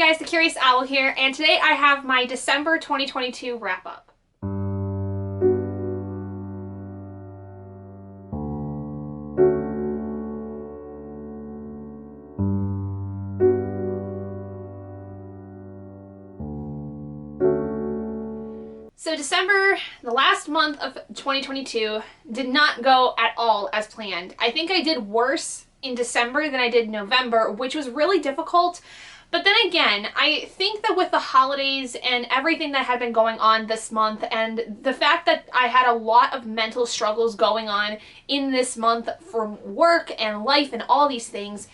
guys, the Curious Owl here, and today I have my December 2022 wrap-up. So December, the last month of 2022, did not go at all as planned. I think I did worse in December than I did November, which was really difficult. But then again, I think that with the holidays and everything that had been going on this month, and the fact that I had a lot of mental struggles going on in this month from work and life and all these things,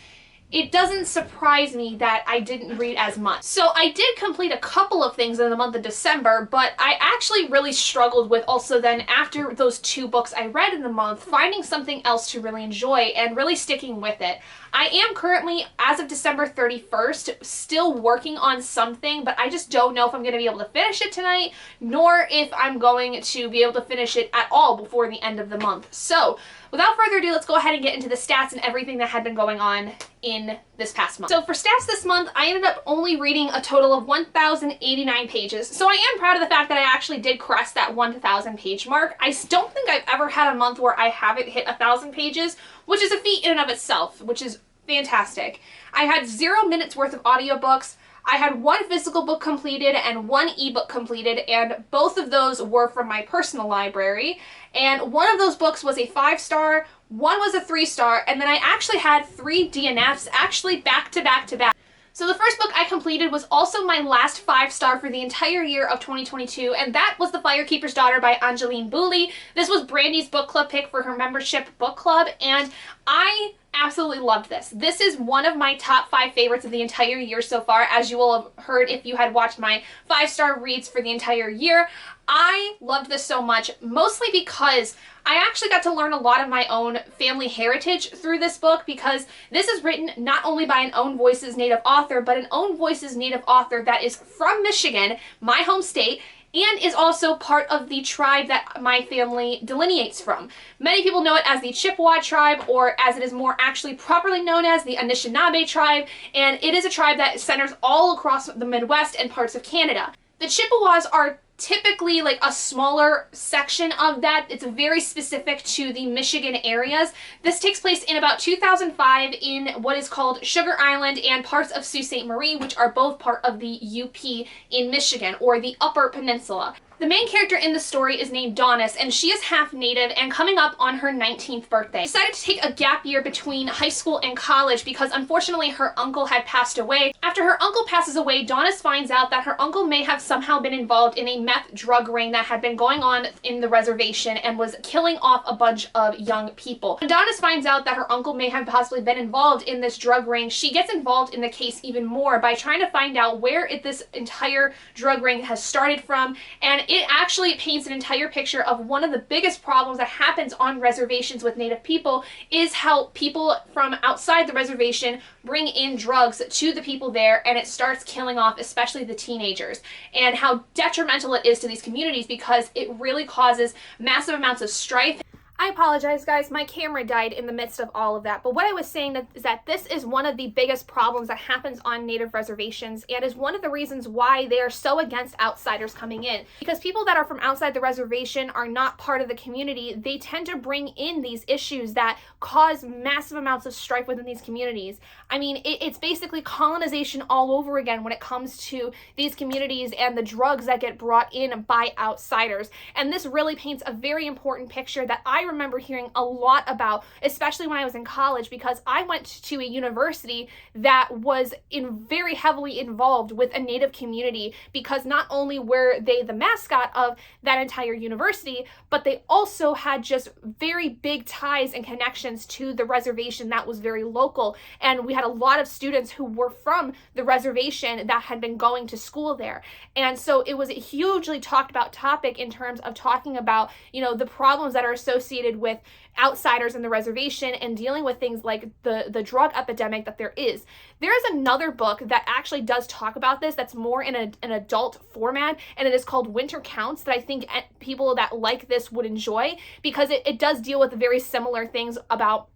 it doesn't surprise me that I didn't read as much. So I did complete a couple of things in the month of December, but I actually really struggled with also then, after those 2 books I read in the month, finding something else to really enjoy and really sticking with it. I am currently, as of December 31st, still working on something, but I just don't know if I'm going to be able to finish it tonight, nor if I'm going to be able to finish it at all before the end of the month. So, without further ado, let's go ahead and get into the stats and everything that had been going on in this past month. So for stats this month, I ended up only reading a total of 1,089 pages. So I am proud of the fact that I actually did crest that 1,000 page mark. I don't think I've ever had a month where I haven't hit 1,000 pages, which is a feat in and of itself, which is fantastic. I had 0 minutes worth of audiobooks. I had 1 physical book completed and 1 ebook completed, and both of those were from my personal library. And one of those books was a 5-star, one was a 3-star, and then I actually had 3 DNFs, actually back to back to back. So the first book I completed was also my last 5-star for the entire year of 2022, and that was The Firekeeper's Daughter by Angeline Boulley. This was Brandy's book club pick for her membership book club, and I absolutely loved this. This is one of my top 5 favorites of the entire year so far, as you will have heard if you had watched my 5-star reads for the entire year. I loved this so much, mostly because I actually got to learn a lot of my own family heritage through this book, because this is written not only by an Own Voices native author, but an Own Voices native author that is from Michigan, my home state, and is also part of the tribe that my family delineates from. Many people know it as the Chippewa tribe, or as it is more actually properly known as the Anishinaabe tribe, and it is a tribe that centers all across the Midwest and parts of Canada. The Chippewas are typically like a smaller section of that. It's very specific to the Michigan areas. This takes place in about 2005 in what is called Sugar Island and parts of Sault Ste. Marie, which are both part of the UP in Michigan, or the Upper Peninsula. The main character in the story is named Duchess, and she is half native and coming up on her 19th birthday. She decided to take a gap year between high school and college because unfortunately her uncle had passed away. After her uncle passes away, Duchess finds out that her uncle may have somehow been involved in a meth drug ring that had been going on in the reservation and was killing off a bunch of young people. When Duchess finds out that her uncle may have possibly been involved in this drug ring, she gets involved in the case even more by trying to find out where this entire drug ring has started from, and it actually paints an entire picture of one of the biggest problems that happens on reservations with Native people, is how people from outside the reservation bring in drugs to the people there, and it starts killing off especially the teenagers, and how detrimental it is to these communities because it really causes massive amounts of strife. I apologize, guys. My camera died in the midst of all of that. But what I was saying is that this is one of the biggest problems that happens on Native reservations, and is one of the reasons why they are so against outsiders coming in. Because people that are from outside the reservation are not part of the community. They tend to bring in these issues that cause massive amounts of strife within these communities. I mean, it's basically colonization all over again when it comes to these communities and the drugs that get brought in by outsiders. And this really paints a very important picture that I remember hearing a lot about, especially when I was in college, because I went to a university that was very heavily involved with a Native community, because not only were they the mascot of that entire university, but they also had just very big ties and connections to the reservation that was very local. And we had a lot of students who were from the reservation that had been going to school there. And so it was a hugely talked about topic in terms of talking about, you know, the problems that are associated with outsiders in the reservation and dealing with things like the drug epidemic that there is. There is another book that actually does talk about this that's more in an adult format, and it is called Winter Counts, that I think people that like this would enjoy, because it does deal with very similar things about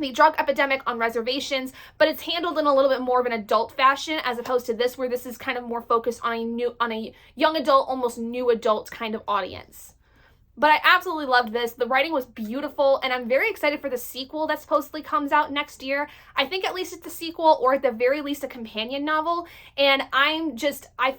the drug epidemic on reservations, but it's handled in a little bit more of an adult fashion as opposed to this, where this is kind of more focused on a young adult, almost new adult kind of audience. But I absolutely loved this. The writing was beautiful, and I'm very excited for the sequel that supposedly comes out next year. I think at least it's a sequel, or at the very least a companion novel, and I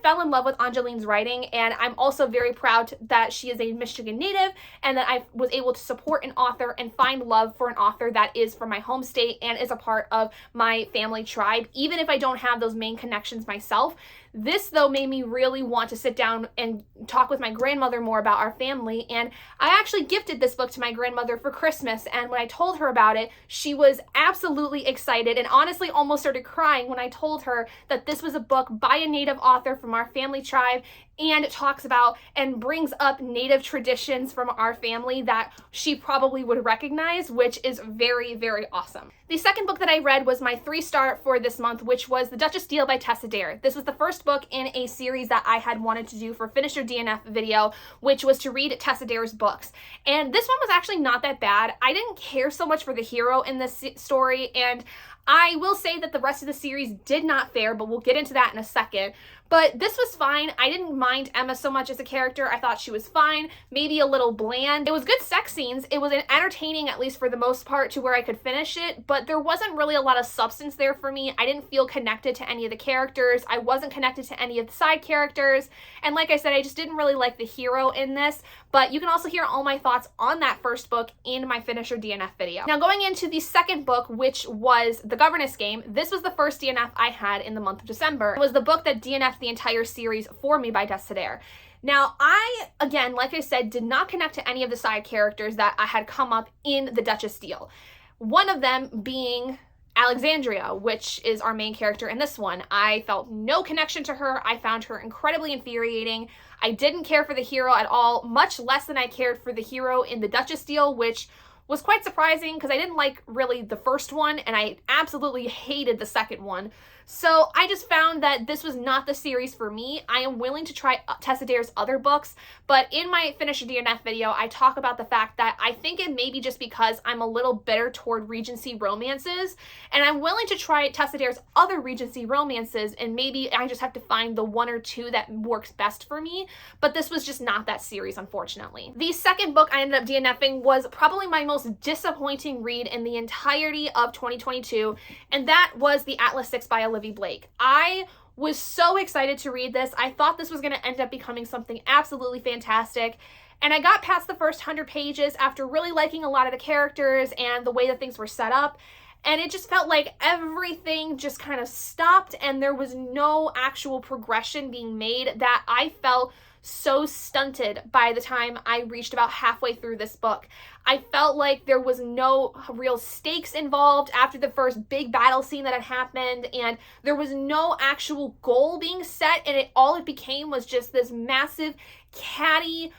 fell in love with Angeline's writing, and I'm also very proud that she is a Michigan native, and that I was able to support an author and find love for an author that is from my home state and is a part of my family tribe, even if I don't have those main connections myself. This, though, made me really want to sit down and talk with my grandmother more about our family, and I actually gifted this book to my grandmother for Christmas, and when I told her about it, she was absolutely excited and honestly almost started crying when I told her that this was a book by a Native author from our family tribe, and it talks about and brings up Native traditions from our family that she probably would recognize, which is very, very awesome. The second book that I read was my 3-star for this month, which was The Duchess Deal by Tessa. This was the first book in a series that I had wanted to do for Finish Your DNF video, which was to read Tessa books. And this one was actually not that bad. I didn't care so much for the hero in this story, and I will say that the rest of the series did not fare, but we'll get into that in a second. But this was fine. I didn't mind Emma so much as a character. I thought she was fine, maybe a little bland. It was good sex scenes. It was entertaining, at least for the most part, to where I could finish it, but there wasn't really a lot of substance there for me. I didn't feel connected to any of the characters. I wasn't connected to any of the side characters. And like I said, I just didn't really like the hero in this, but you can also hear all my thoughts on that first book in my Finish Your DNF video. Now, going into the second book, which was The Governess game, this was the first DNF I had in the month of December. It was the book that DNF'd the entire series for me by Tessa. Now, I, again, like I said, did not connect to any of the side characters that I had come up in the Duchess deal. One of them being Alexandria, which is our main character in this one. I felt no connection to her. I found her incredibly infuriating. I didn't care for the hero at all, much less than I cared for the hero in the Duchess deal, which was quite surprising because I didn't like really the first one, and I absolutely hated the second one. So I just found that this was not the series for me. I am willing to try Tessa Dare's other books, but in my Finish Your DNF video, I talk about the fact that I think it may be just because I'm a little bitter toward Regency romances, and I'm willing to try Tessa Dare's other Regency romances, and maybe I just have to find the one or two that works best for me, but this was just not that series, unfortunately. The second book I ended up DNFing was probably my most disappointing read in the entirety of 2022, and that was The Atlas 6 by Olivie Blake. I was so excited to read this. I thought this was going to end up becoming something absolutely fantastic. And I got past the first 100 pages after really liking a lot of the characters and the way that things were set up. And it just felt like everything just kind of stopped and there was no actual progression being made, that I felt so stunted by the time I reached about halfway through this book. I felt like there was no real stakes involved after the first big battle scene that had happened, and there was no actual goal being set, and all it became was just this massive catty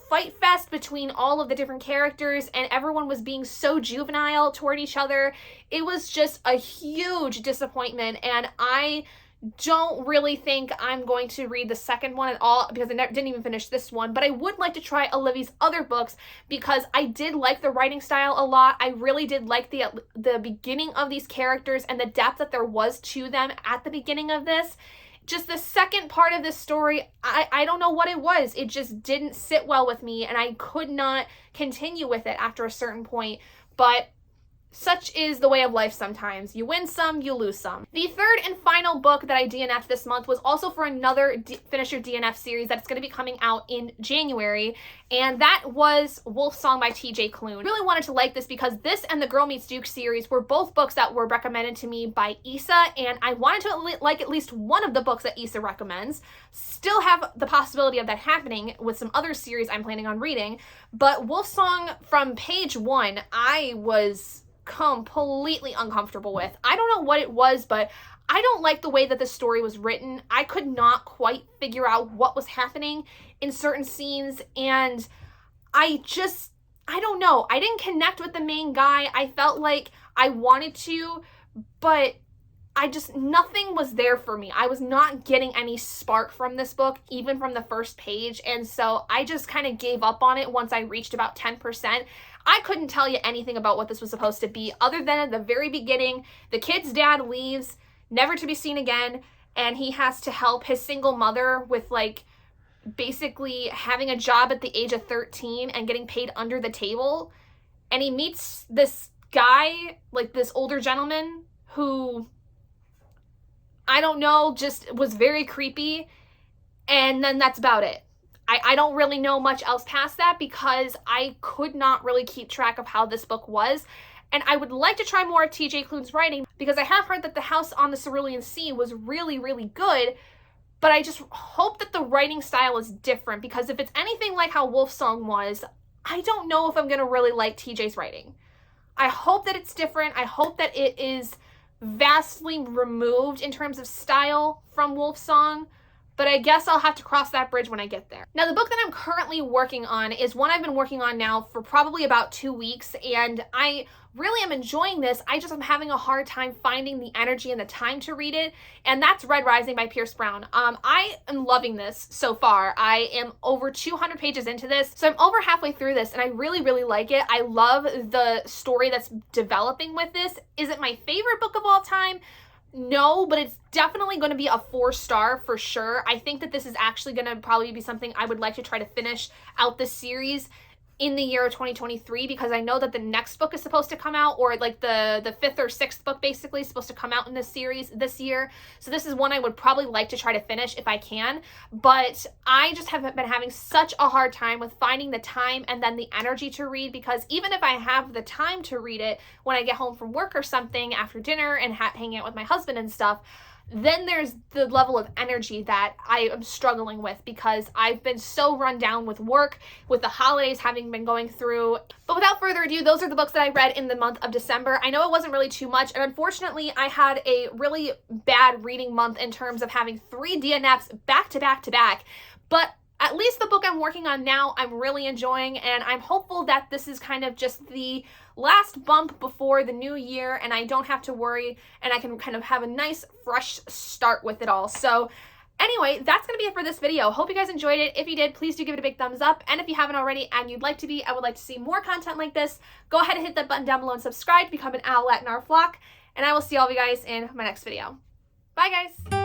fight fest between all of the different characters, and everyone was being so juvenile toward each other. It was just a huge disappointment, and I don't really think I'm going to read the second one at all because I didn't even finish this one, but I would like to try Olivie's other books because I did like the writing style a lot. I really did like the beginning of these characters and the depth that there was to them at the beginning of this. Just the second part of this story, I don't know what it was. It just didn't sit well with me, and I could not continue with it after a certain point, but such is the way of life sometimes. You win some, you lose some. The third and final book that I DNF'd this month was also for another Finish Your DNF series that's going to be coming out in January, and that was Wolfsong by TJ Klune. I really wanted to like this because this and the Girl Meets Duke series were both books that were recommended to me by Issa, and I wanted to like at least one of the books that Issa recommends. Still have the possibility of that happening with some other series I'm planning on reading, but Wolfsong from page 1, I was completely uncomfortable with. I don't know what it was, but I don't like the way that the story was written. I could not quite figure out what was happening in certain scenes, and I don't know. I didn't connect with the main guy. I felt like I wanted to, but nothing was there for me. I was not getting any spark from this book, even from the first page. And so I just kind of gave up on it once I reached about 10%. I couldn't tell you anything about what this was supposed to be other than at the very beginning, the kid's dad leaves, never to be seen again. And he has to help his single mother with like basically having a job at the age of 13 and getting paid under the table. And he meets this guy, like this older gentleman who, I don't know, just was very creepy. And then that's about it. I don't really know much else past that because I could not really keep track of how this book was. And I would like to try more of TJ Klune's writing because I have heard that The House on the Cerulean Sea was really, really good. But I just hope that the writing style is different because if it's anything like how Wolfsong was, I don't know if I'm going to really like TJ's writing. I hope that it's different. I hope that it is vastly removed in terms of style from Wolfsong, but I guess I'll have to cross that bridge when I get there. Now, the book that I'm currently working on is one I've been working on now for probably about 2 weeks, and I really am enjoying this. I just am having a hard time finding the energy and the time to read it, and that's Red Rising by Pierce Brown. I am loving this so far. I am over 200 pages into this, so I'm over halfway through this, and I really, really like it. I love the story that's developing with this. Is it my favorite book of all time? No, but it's definitely going to be a 4-star for sure. I think that this is actually going to probably be something I would like to try to finish out this series in the year of 2023 because I know that the next book is supposed to come out, or like the 5th or 6th book basically is supposed to come out in this series this year. So this is one I would probably like to try to finish if I can, but I just haven't been having such a hard time with finding the time and then the energy to read, because even if I have the time to read it when I get home from work or something after dinner and hanging out with my husband and stuff, then there's the level of energy that I am struggling with because I've been so run down with work, with the holidays having been going through. But without further ado, those are the books that I read in the month of December. I know it wasn't really too much, and unfortunately I had a really bad reading month in terms of having 3 DNFs back to back to back, but at least the book I'm working on now, I'm really enjoying, and I'm hopeful that this is kind of just the last bump before the new year and I don't have to worry and I can kind of have a nice fresh start with it all. So anyway, that's going to be it for this video. Hope you guys enjoyed it. If you did, please do give it a big thumbs up. And if you haven't already and you'd like to be, I would like to see more content like this, go ahead and hit that button down below and subscribe to become an owlet in our flock. And I will see all of you guys in my next video. Bye guys.